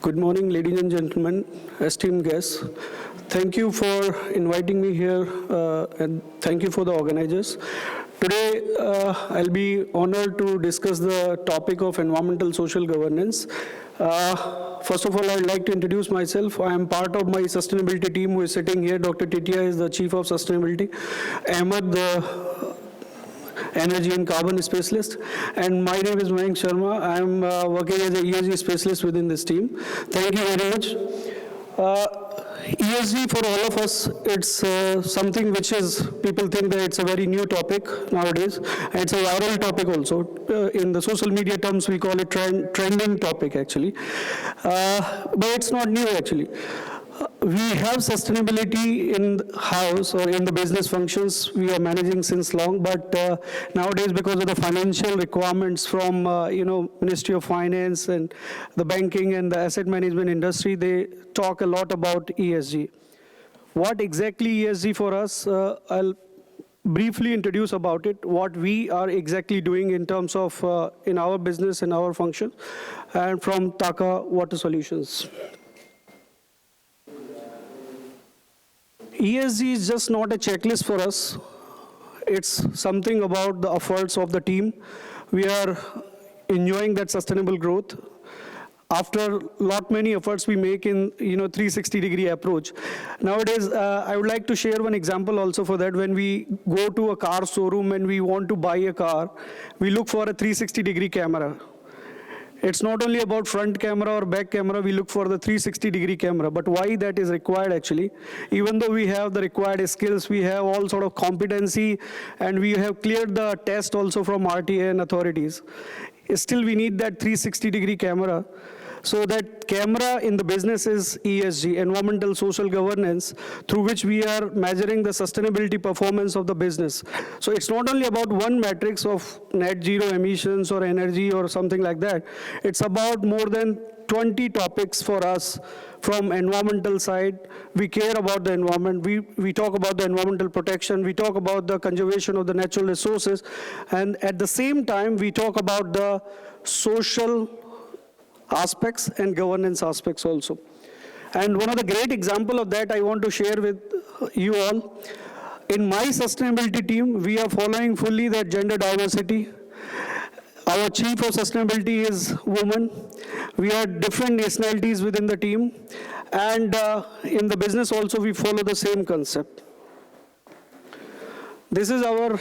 Good morning, ladies and gentlemen, esteemed guests. Thank you for inviting me here, and thank you for the organizers. Today, I'll be honored to discuss the topic of environmental social governance. First of all, I'd like to introduce myself. I am part of my sustainability team who is sitting here. Dr. Titia is the Chief of Sustainability. Ahmed, the Energy and Carbon Specialist. And my name is Mayank Sharma. I am working as an ESG specialist within this team. Thank you very much. ESG for all of us, it's something which is, people think that it's a very new topic nowadays. And it's a viral topic also. In the social media terms, we call it trending topic actually. But it's not new actually. We have sustainability in the house or in the business functions we are managing since long, but nowadays because of the financial requirements from Ministry of Finance and the banking and the asset management industry, they talk a lot about ESG. What exactly ESG for us? I'll briefly introduce about it, what we are exactly doing in terms of in our business, in our function, and from Taka Water Solutions. ESG is just not a checklist for us. It's something about the efforts of the team. We are enjoying that sustainable growth. After many efforts we make in 360-degree approach. Nowadays, I would like to share one example also for that. When we go to a car showroom and we want to buy a car, we look for a 360-degree camera. It's not only about front camera or back camera, we look for the 360-degree camera. But why that is required actually? Even though we have the required skills, we have all sort of competency, and we have cleared the test also from RTA and authorities. Still we need that 360-degree camera. So that camera in the business is ESG, environmental social governance, through which we are measuring the sustainability performance of the business. So it's not only about one matrix of net zero emissions or energy or something like that. It's about more than 20 topics for us from environmental side. We care about the environment. We talk about the environmental protection. We talk about the conservation of the natural resources. And at the same time, we talk about the social aspects and governance aspects also. And one of the great example of that I want to share with you all. In my sustainability team, we are following fully that gender diversity. Our chief of sustainability is woman. We are different nationalities within the team. And in the business also, we follow the same concept. This is our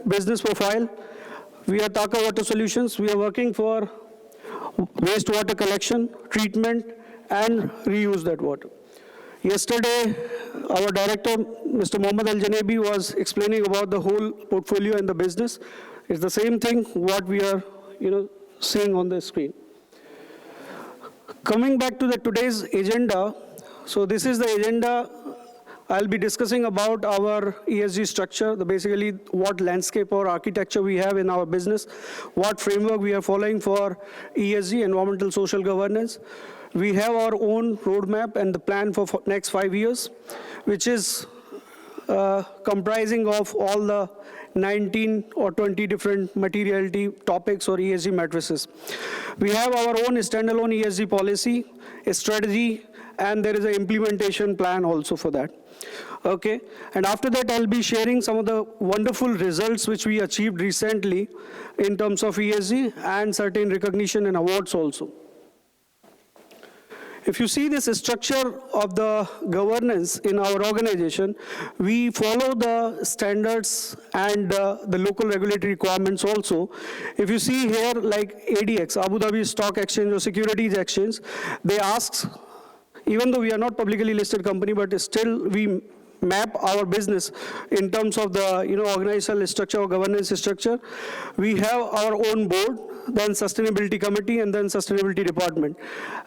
business profile. We are Taka Water Solutions. We are working for wastewater collection, treatment, and reuse that water. Yesterday, our director, Mr. Mohammed Al-Janebi, was explaining about the whole portfolio and the business. It's the same thing what we are, seeing on the screen. Coming back to today's agenda, so this is the agenda. I'll be discussing about our ESG structure, basically what landscape or architecture we have in our business, what framework we are following for ESG, environmental social governance. We have our own roadmap and the plan for next 5 years, which is comprising of all the 19 or 20 different materiality topics or ESG matrices. We have our own standalone ESG policy, a strategy, and there is an implementation plan also for that. Okay, and after that I'll be sharing some of the wonderful results which we achieved recently in terms of ESG and certain recognition and awards also. If you see this structure of the governance in our organization, we follow the standards and the local regulatory requirements also. If you see here, like ADX, Abu Dhabi Stock Exchange or Securities Exchange, they ask, even though we are not publicly listed company, but still we map our business in terms of the organizational structure or governance structure. We have our own board, then sustainability committee, and then sustainability department.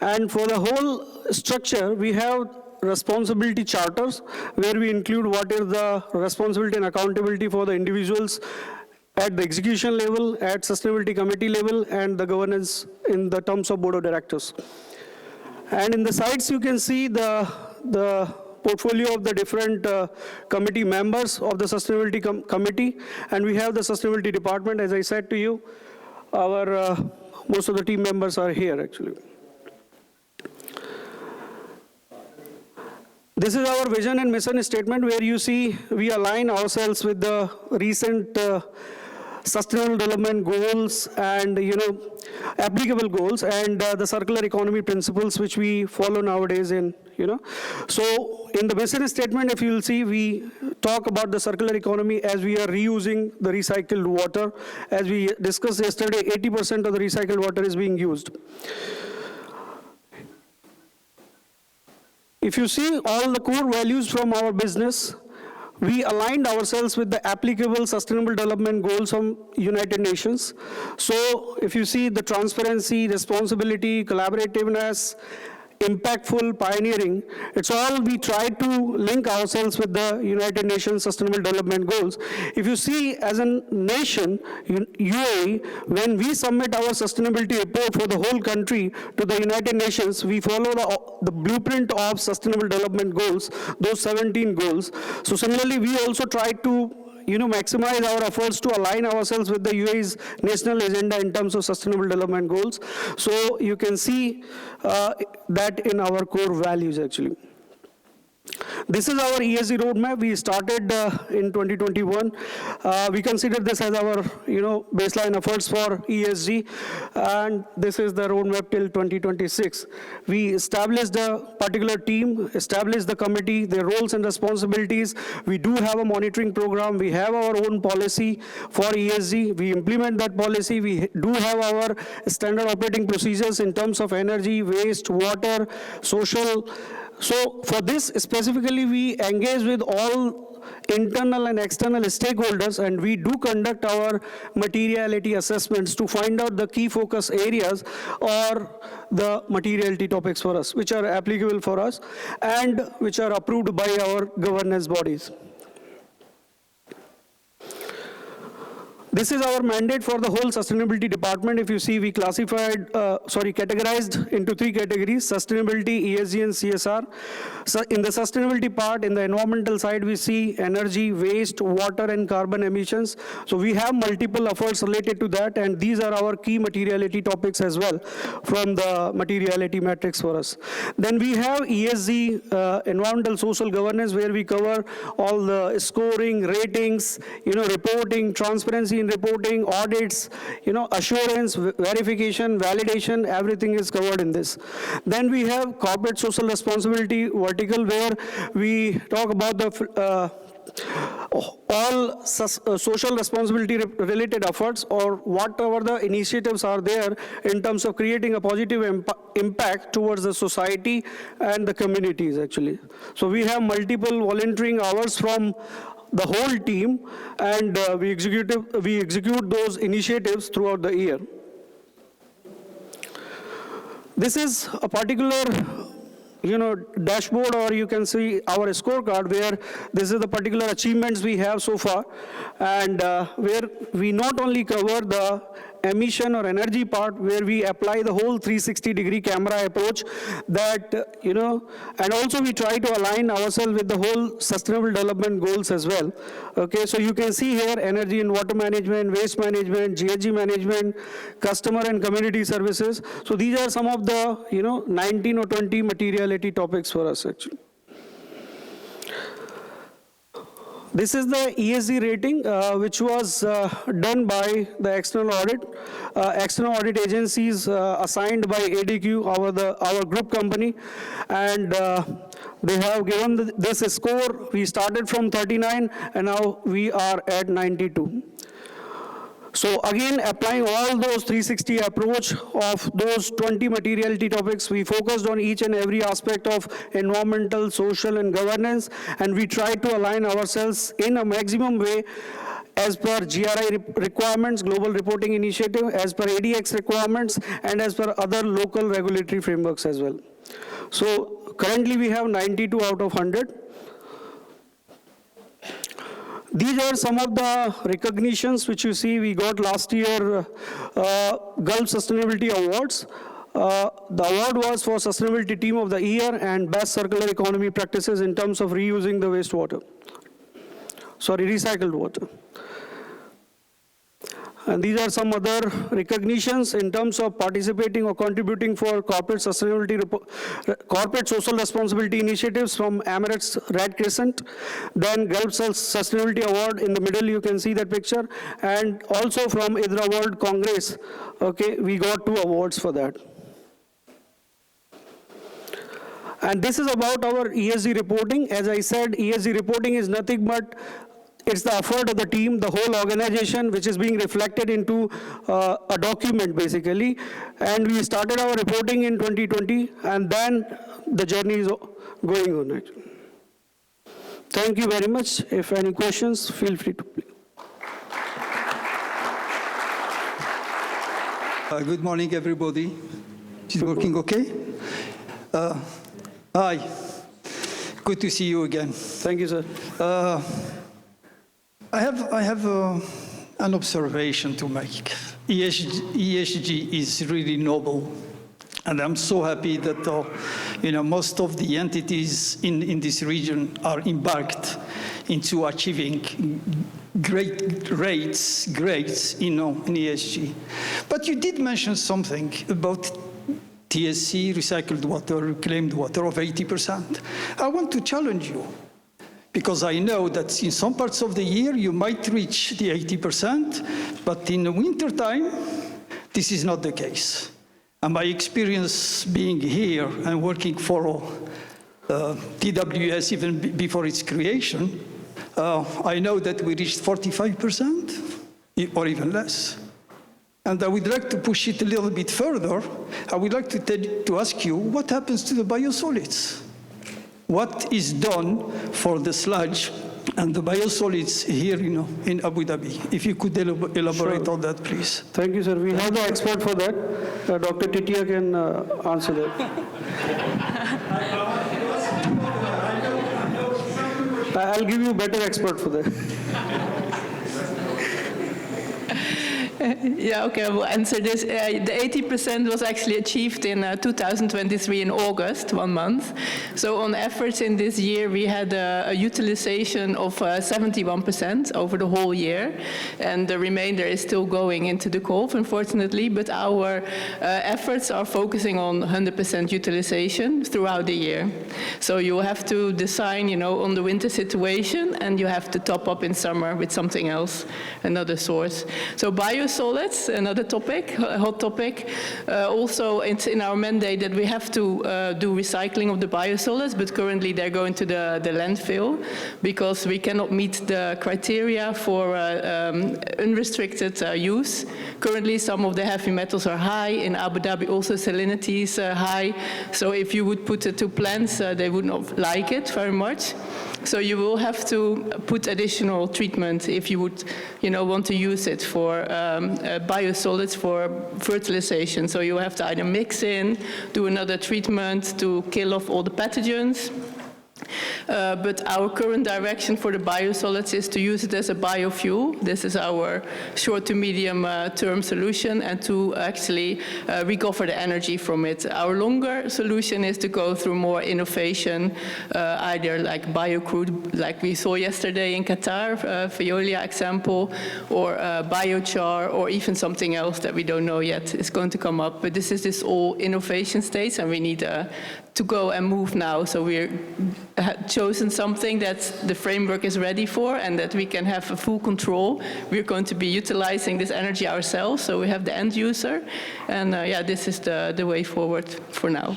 And for the whole structure, we have responsibility charters where we include what is the responsibility and accountability for the individuals at the execution level, at sustainability committee level, and the governance in the terms of board of directors. And in the sides, you can see the portfolio of the different committee members of the sustainability committee, and we have the sustainability department. As I said to you, our most of the team members are here actually. This is our vision and mission statement, where you see we align ourselves with the recent sustainable development goals and applicable goals, and the circular economy principles which we follow nowadays in. So in the mission statement, if you'll see, we talk about the circular economy as we are reusing the recycled water. As we discussed yesterday, 80% of the recycled water is being used. If you see all the core values from our business, we aligned ourselves with the applicable sustainable development goals from United Nations. So if you see the transparency, responsibility, collaborativeness, impactful, pioneering, it's all we try to link ourselves with the United Nations Sustainable Development Goals. If you see, as a nation, UAE, when we submit our sustainability report for the whole country to the United Nations, we follow the blueprint of Sustainable Development Goals, those 17 goals. So similarly, we also try to maximize our efforts to align ourselves with the UAE's national agenda in terms of sustainable development goals. So you can see that in our core values, actually. This is our ESG roadmap. We started in 2021. We consider this as our baseline efforts for ESG, and this is the roadmap till 2026. We established a particular team, established the committee, their roles and responsibilities. We do have a monitoring program. We have our own policy for ESG. We implement that policy. We do have our standard operating procedures in terms of energy, waste, water, social. So for this specifically, we engage with all internal and external stakeholders, and we do conduct our materiality assessments to find out the key focus areas or the materiality topics for us, which are applicable for us and which are approved by our governance bodies. This is our mandate for the whole sustainability department. If you see, we categorized into 3 categories: sustainability, ESG, and CSR. So in the sustainability part, in the environmental side, we see energy, waste, water, and carbon emissions. So we have multiple efforts related to that, and these are our key materiality topics as well from the materiality matrix for us. Then we have ESG, environmental social governance, where we cover all the scoring, ratings, reporting, transparency in reporting, audits, assurance, verification, validation, everything is covered in this. Then we have corporate social responsibility vertical, where we talk about the all social responsibility related efforts, or whatever the initiatives are there in terms of creating a positive impact towards the society and the communities, actually. So we have multiple volunteering hours from the whole team, and we execute those initiatives throughout the year. This is a particular dashboard, or you can see our scorecard, where this is the particular achievements we have so far, and where we not only cover the emission or energy part, where we apply the whole 360-degree camera approach, that and also we try to align ourselves with the whole sustainable development goals as well. Okay, so you can see here energy and water management, waste management, GHG management, customer and community services. So these are some of the 19 or 20 materiality topics for us, actually. This is the ESG rating, which was done by the external audit. External audit agencies assigned by ADQ, our group company, and they have given this score. We started from 39, and now we are at 92. So again, applying all those 360 approach of those 20 materiality topics, we focused on each and every aspect of environmental, social, and governance, and we try to align ourselves in a maximum way as per GRI requirements, Global Reporting Initiative, as per ADX requirements, and as per other local regulatory frameworks as well. So currently we have 92 out of 100. These are some of the recognitions which you see we got last year, Gulf Sustainability Awards. The award was for Sustainability Team of the Year and Best Circular Economy Practices in terms of reusing the wastewater. Recycled water. And these are some other recognitions in terms of participating or contributing for corporate corporate social responsibility initiatives from Emirates Red Crescent. Then Gulf Sustainability Award in the middle, you can see that picture. And also from IDRA World Congress, okay, we got 2 awards for that. And this is about our ESG reporting. As I said, ESG reporting is nothing but it's the effort of the team, the whole organization, which is being reflected into a document, basically. And we started our reporting in 2020, and then the journey is going on. Thank you very much. If any questions, feel free to please. Good morning, everybody. Is it working okay? Hi. Good to see you again. Thank you, sir. I have an observation to make. ESG is really noble, and I'm so happy that most of the entities in this region are embarked into achieving great grades in ESG. But you did mention something about TSC, recycled water, reclaimed water of 80%. I want to challenge you, because I know that in some parts of the year you might reach the 80%, but in the wintertime, this is not the case. And my experience being here and working for TWS even before its creation, I know that we reached 45% or even less. And I would like to push it a little bit further. I would like to ask you, what happens to the biosolids? What is done for the sludge and the biosolids here in Abu Dhabi? If you could elaborate on that, please. Thank you, sir. We have the expert for that. Dr. Titia can answer that. I'll give you a better expert for that. Yeah, okay, I will answer this. The 80% was actually achieved in 2023 in August, 1 month. So on average in this year, we had a utilization of 71% over the whole year. And the remainder is still going into the Gulf, unfortunately. But our efforts are focusing on 100% utilization throughout the year. So you have to design, on the winter situation, and you have to top up in summer with something else, another source. So biosolids, another topic, a hot topic. Also, it's in our mandate that we have to do recycling of the biosolids, but currently they're going to the landfill because we cannot meet the criteria for unrestricted use. Currently, some of the heavy metals are high. In Abu Dhabi, also salinity is high. So if you would put it to plants, they would not like it very much. So you will have to put additional treatment if you would, want to use it for biosolids for fertilization. So you have to either mix in, do another treatment to kill off all the pathogens. But our current direction for the biosolids is to use it as a biofuel. This is our short to medium term solution, and to actually recover the energy from it. Our longer solution is to go through more innovation, either like biocrude, like we saw yesterday in Qatar, Veolia example, or biochar, or even something else that we don't know yet is going to come up. But this is all innovation stage, and we need to go and move now. So we're chosen something that the framework is ready for and that we can have a full control. We're going to be utilizing this energy ourselves, so we have the end user. And this is the way forward for now.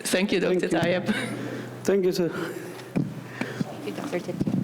Thank you, Dr. Tayyip. Thank you, sir. Thank you, Dr. Titia.